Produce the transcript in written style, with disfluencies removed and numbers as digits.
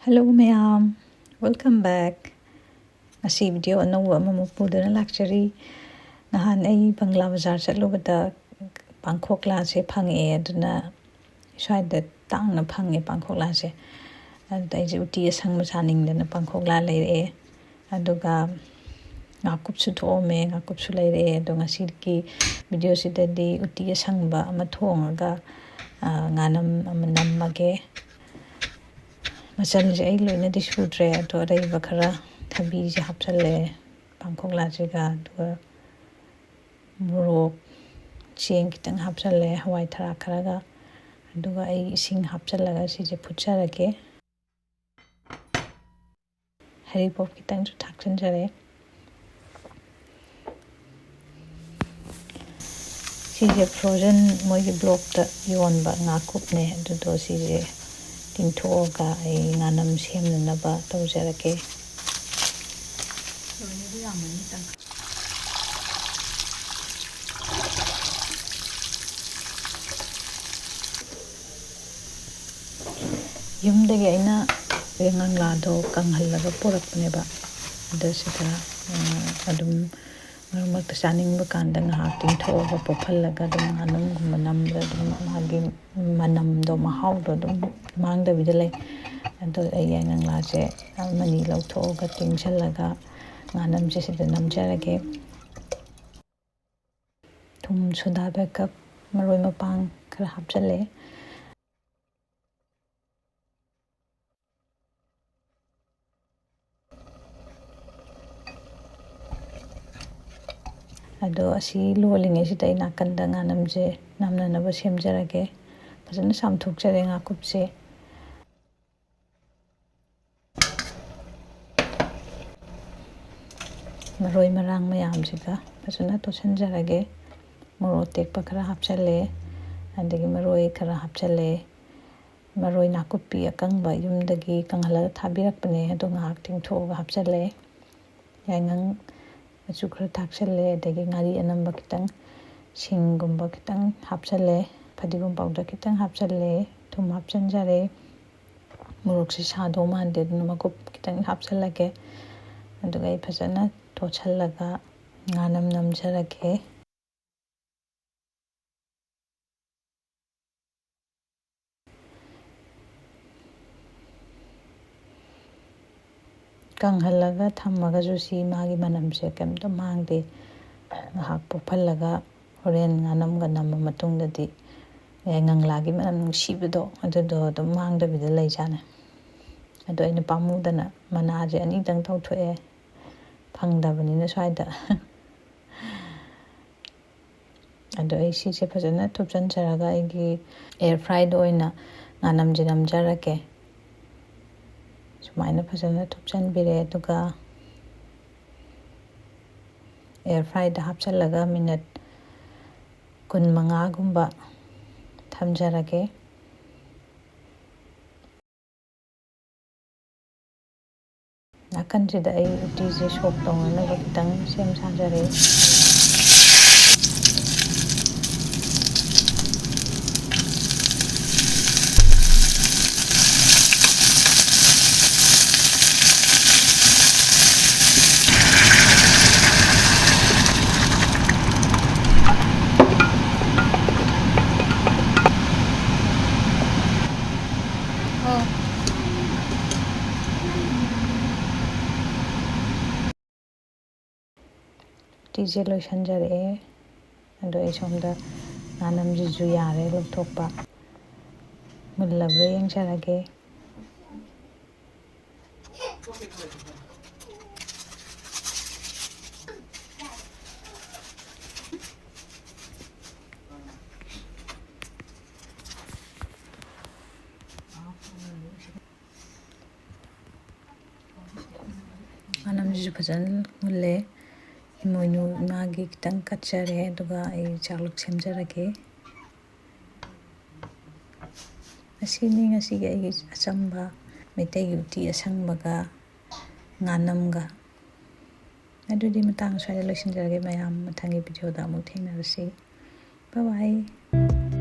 Hello ma'am, welcome back. Ngasi video anong amamuk pudana lakchari. Nahan ay Bangla Bazar chatlubada Bangkok lase phange aduna shaida tangna phange Bangkok lase. Adai je Ooti Asangba chaningdana Bangkok la leire. Aduga ngakup su thome ngakup su leire ado ngasi ki video sidadi Ooti Asangba ama thongaga nganam ama nammage. Masal je ay loina di sudre ado arai bakara thabi je hapsale Bangkok la jega ado morok cheng kitang hapsale hawai thara kharaga aduga ay ising hapsalaga si je phutcharage hari pop kitang ju thaksan jare si je frozen moi ge block ta yon ba ngakup ne adu do si je tingthoga ay nganam semna ba tawjarake yumdagi aina ngangla kanghalaga porakpane ba adasida adum marmak saning ba kanda ngahak tingthoga pophallaga dum anum gumanam dum magi manam do mahaw do dum mangda bidale ado ay ngangla je mani lauthoga tingchallaga nganam je sida namjarage thum soda backup maroi mapang khara hapchale ado asi lolinge sida ina kanda nganam je namna na ba semjarage fajana samthokjare ngakupse maroi marang mayam siga fajana tosanjarage moro tekpa khara hapchale andagi maroi khara hapchale maroi nakupi akangba yumdagi kanghala thabirakpane ado ngak tingthoga hapchale yangang achu khara thakchale adagi ngari anamba kitang singumba kitang hapchale padigum powder kitang hapchale thum hapchanjare morok si sado mande numakup kitang hapchalage aduga ai phajana tochallaga nganam namjarage kanghalaga thammaga jusi magi manamse kemto mangde ngahak pophallaga horen nganamga namma matungdadi nganglagi manam nungsibado adudo dum mangda bida leijana ado ina pamudana manaje ani dang tawthoe phangdabanina swaida ado ai si se phajana thupchan charaga aigi air fried oina nganam je namjarake sumaina phajana thupchan bire aduga air fried hapchallaga minute 15 gumba thamjarage nakan sida ai uti je shop tongna ba kitang sem sajare tije loisanjare ado ai somda nganam jiju yare lokthokpa mullabra yengjarage nganam jiju phajan mulle imoinu magi kitang katchare aduga ai chaluk semjarage asini ngasi ga ai achamba metai Ooti Asangbaga nganamga adudi matang swai loisinjarage mayam mathangi video da amuk thengnarasi bye bye